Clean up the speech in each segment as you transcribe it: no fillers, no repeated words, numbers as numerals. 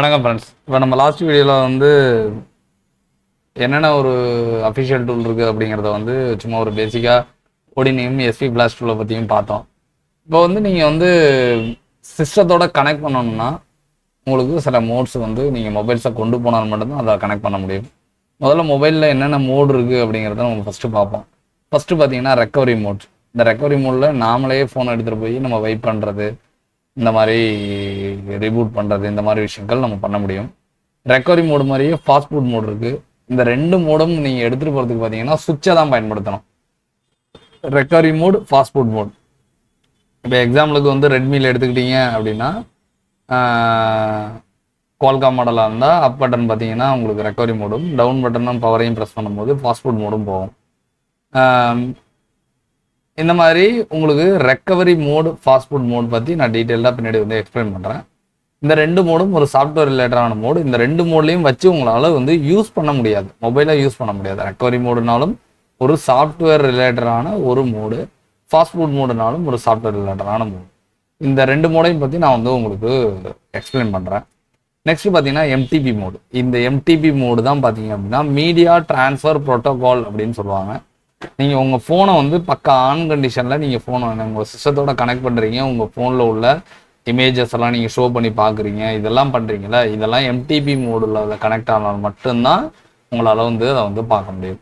வணக்கம் ஃப்ரெண்ட்ஸ். இப்போ நம்ம லாஸ்ட் வீடியோவில் என்னென்ன ஒரு அஃபிஷியல் டூல் இருக்குது அப்படிங்கிறத சும்மா ஒரு பேசிக்காக ஓடினியும் எஸ்பி பிளாஸ் டூலை பற்றியும் பார்த்தோம். இப்போ நீங்கள் சிஸ்டத்தோட கனெக்ட் பண்ணணும்னா உங்களுக்கு சில மோட்ஸ் நீங்கள் மொபைல்ஸை கொண்டு போனால் மட்டும்தான் அதை கனெக்ட் பண்ண முடியும். முதல்ல மொபைலில் என்னென்ன மோடு இருக்குது அப்படிங்கிறத நம்ம ஃபஸ்ட்டு பார்ப்போம். ஃபஸ்ட்டு பார்த்தீங்கன்னா ரெக்கவரி மோட். இந்த ரெக்கவரி மோடில் நாமளே ஃபோன் எடுத்துகிட்டு போய் நம்ம வைப் பண்ணுறது, இந்த மாதிரி ரிபூட் பண்ணுறது, இந்த மாதிரி விஷயங்கள் நம்ம பண்ண முடியும். ரெக்கவரி மோடு மாதிரியே ஃபாஸ்ட் ஃபுட் மோடு இருக்குது. இந்த ரெண்டு மோடும் நீங்கள் எடுத்துகிட்டு போகிறதுக்கு பார்த்தீங்கன்னா சுவிட்சை தான் பயன்படுத்தணும். Recovery mode, fastboot mode. இப்போ எக்ஸாம்பிளுக்கு ரெட்மியில் எடுத்துக்கிட்டீங்க அப்படின்னா குவால்காம் மாடலாக இருந்தால் அப் பட்டன் பார்த்தீங்கன்னா உங்களுக்கு ரெக்கவரி மோடும், டவுன் பட்டனும் பவரையும் ப்ரெஸ் பண்ணும்போது ஃபாஸ்ட் ஃபுட் மோடும் போகும். இந்த மாதிரி உங்களுக்கு recovery mode, fastboot mode பற்றி நான் டீட்டெயிலாக பின்னாடி எக்ஸ்பிளைன் பண்ணுறேன். இந்த ரெண்டு மோடும் ஒரு சாஃப்ட்வேர் ரிலேட்டடான மோடு. இந்த ரெண்டு மோட்லையும் வச்சு உங்களால் யூஸ் பண்ண முடியாது, மொபைலாக யூஸ் பண்ண முடியாது. ரெக்கவரி மோடுனாலும் ஒரு சாஃப்ட்வேர் ரிலேட்டடான ஒரு மோடு, ஃபாஸ்ட் ஃபுட் மோடுனாலும் ஒரு சாஃப்ட்வேர் ரிலேட்டடான மோடு. இந்த ரெண்டு மோடையும் பற்றி நான் உங்களுக்கு எக்ஸ்பிளைன் பண்ணுறேன். நெக்ஸ்ட் பார்த்தீங்கன்னா எம்டிபி மோடு. இந்த எம்டிபி மோடு தான் பார்த்தீங்க அப்படின்னா மீடியா டிரான்ஸ்ஃபர் ப்ரோட்டோகால் அப்படின்னு சொல்லுவாங்க. நீங்கள் உங்கள் ஃபோனை பக்கா ஆன் கண்டிஷனில் நீங்கள் ஃபோனை உங்கள் சிஸ்டத்தோட கனெக்ட் பண்ணுறீங்க, உங்கள் ஃபோனில் உள்ள இமேஜஸ் எல்லாம் நீங்கள் ஷோ பண்ணி பார்க்குறீங்க, இதெல்லாம் பண்ணுறீங்களா, இதெல்லாம் எம்டிபி மோடில் அதை கனெக்ட் ஆனால் மட்டும்தான் உங்களால் அதை பார்க்க முடியும்.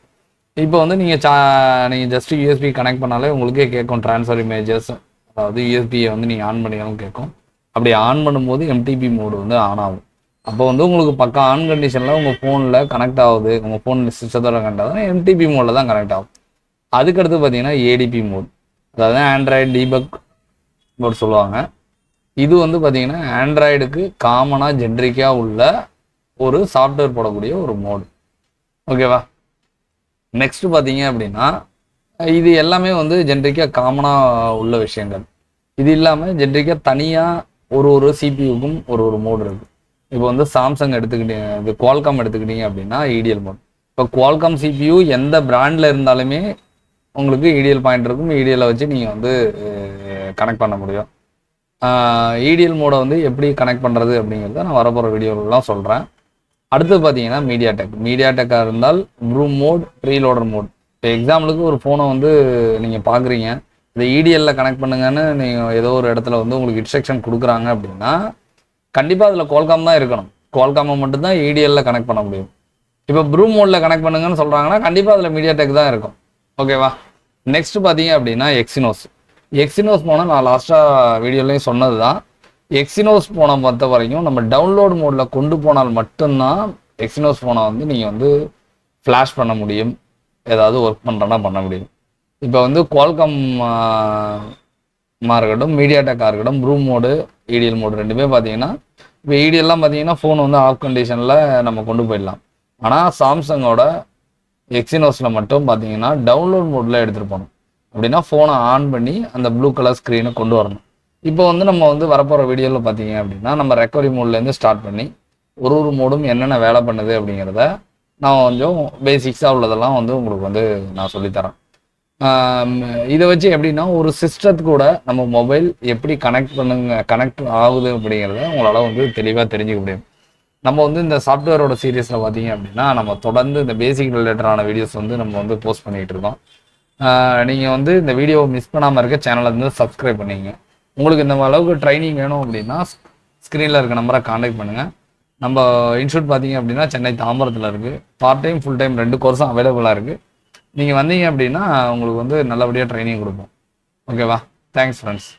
இப்போ நீங்கள் ஜஸ்ட் யூஎஸ்பி கனெக்ட் பண்ணாலே உங்களுக்கே கேட்கும் ட்ரான்ஸ்ஃபர் இமேஜஸ், அதாவது யூஎஸ்பியை நீங்கள் ஆன் பண்ணியாலும் கேட்கும். அப்படி ஆன் பண்ணும்போது எம்டிபி மோடு ஆன் ஆகும். அப்போ உங்களுக்கு பக்கா ஆன் கண்டிஷனில் உங்கள் ஃபோனில் கனெக்ட் ஆகுது, உங்கள் ஃபோன் சிஸ்டத்தோட கனெக்ட் ஆகுதுன்னா எம்டிபி மோடில் தான் கனெக்ட் ஆகும். அதுக்கடுத்து பார்த்தீங்கன்னா ஏடிபி மோட், அதாவது ஆண்ட்ராய்டு டீபக் மோட் சொல்லுவாங்க. இது பார்த்தீங்கன்னா ஆண்ட்ராய்டுக்கு காமனாக ஜென்ரிக்காக உள்ள ஒரு சாஃப்ட்வேர் போடக்கூடிய ஒரு மோடு. ஓகேவா? நெக்ஸ்ட் பார்த்தீங்க அப்படின்னா இது எல்லாமே ஜென்ரிக்காக காமனாக உள்ள விஷயங்கள். இது இல்லாமல் ஜென்ரிக்காக தனியாக ஒரு சிபியூக்கும் ஒரு மோடு இருக்குது. இப்போ சாம்சங் எடுத்துக்கிட்டீங்க, இது குவால்காம் எடுத்துக்கிட்டீங்க அப்படின்னா இடிஎல் மோட். இப்போ குவால்காம் சிபியூ எந்த பிராண்டில் இருந்தாலுமே உங்களுக்கு இடிஎல் பாயிண்ட் இருக்கும். இடிஎல்லை வச்சு நீங்கள் கனெக்ட் பண்ண முடியும். இடிஎல் மோடை எப்படி கனெக்ட் பண்ணுறது அப்படிங்கிறத நான் வரப்போகிற வீடியோலாம் சொல்கிறேன். அடுத்து பார்த்தீங்கன்னா மீடியா டெக்காக இருந்தால் ப்ரூ மோட், ப்ரீலோடர் மோட். இப்போ எக்ஸாம்பிளுக்கு ஒரு ஃபோனை நீங்கள் பார்க்குறீங்க, இந்த இடிஎல்ல கனெக்ட் பண்ணுங்கன்னு நீங்கள் ஏதோ ஒரு இடத்துல உங்களுக்கு இன்ஸ்ட்ரக்ஷன் கொடுக்குறாங்க அப்படின்னா கண்டிப்பாக அதில் குவால்காம் தான் இருக்கணும். குவால்காமை மட்டும்தான் இடிஎல்ல கனெக்ட் பண்ண முடியும். இப்போ ப்ரூ மோடில் கனெக்ட் பண்ணுங்கன்னு சொல்கிறாங்கன்னா கண்டிப்பாக அதில் மீடியா டெக் தான் இருக்கும். ஓகேவா? நெக்ஸ்ட் பார்த்தீங்க அப்படின்னா எக்ஸினோஸ் போனால் நான் லாஸ்ட்டாக வீடியோலையும் சொன்னது தான். எக்ஸினோஸ் ஃபோனை பொறுத்த வரைக்கும் நம்ம டவுன்லோட் மோடில் கொண்டு போனால் மட்டும்தான் எக்ஸினோஸ் ஃபோனை நீங்கள் ஃப்ளாஷ் பண்ண முடியும், ஏதாவது ஒர்க் பண்ணுறேன்னா பண்ண முடியும். இப்போ குவால்காம் இருக்கட்டும், மீடியா டெக்காக இருக்கட்டும், ப்ரூ மோடு, இடிஎல் மோடு ரெண்டுமே பார்த்தீங்கன்னா இப்போ இடிஎல்லாம் பார்த்தீங்கன்னா ஃபோன் ஆஃப் கண்டிஷனில் நம்ம கொண்டு போயிடலாம். ஆனால் சாம்சங்கோட எக்ஸினோஸில் மட்டும் பார்த்தீங்கன்னா டவுன்லோட் மோடில் எடுத்துகிட்டு போகணும். அப்படின்னா ஃபோனை ஆன் பண்ணி அந்த ப்ளூ கலர் ஸ்க்ரீனை கொண்டு வரணும். இப்போ நம்ம வரப்போகிற வீடியோவில் பார்த்தீங்க அப்படின்னா நம்ம ரெக்கவரி மோட்லேருந்து ஸ்டார்ட் பண்ணி ஒரு மோடும் என்னென்ன வேலை பண்ணுது அப்படிங்கிறத நான் கொஞ்சம் பேசிக்ஸாக உள்ளதெல்லாம் உங்களுக்கு நான் சொல்லித்தரேன். இதை வச்சு எப்படின்னா ஒரு சிஸ்டத்து கூட நம்ம மொபைல் எப்படி கனெக்ட் ஆகுது அப்படிங்கிறத உங்களால் தெளிவாக தெரிஞ்சுக்க முடியும். நம்ம இந்த சாஃப்ட்வேரோட சீரீஸில் பார்த்தீங்க அப்படின்னா நம்ம தொடர்ந்து இந்த பேசிக் ரிலேட்டடான வீடியோஸ் நம்ம போஸ்ட் பண்ணிகிட்டு இருக்கோம். நீங்கள் இந்த வீடியோவை மிஸ் பண்ணாமல் இருக்க சேனலை சப்ஸ்கிரைப் பண்ணிங்க. உங்களுக்கு இந்த அளவுக்கு ட்ரைனிங் வேணும் அப்படின்னா ஸ்க்ரீனில் இருக்க நம்பரை காண்டாக்ட் பண்ணுங்கள். நம்ம இன்ஸ்டியூட் பார்த்தீங்க அப்படின்னா சென்னை தாம்பரத்தில் இருக்குது. பார்ட் டைம், ஃபுல் டைம் 2 கோர்ஸும் அவைலபிளாக இருக்குது. நீங்கள் வந்தீங்க அப்படின்னா உங்களுக்கு நல்லபடியாக ட்ரைனிங் கொடுப்போம். ஓகேவா? Thanks friends.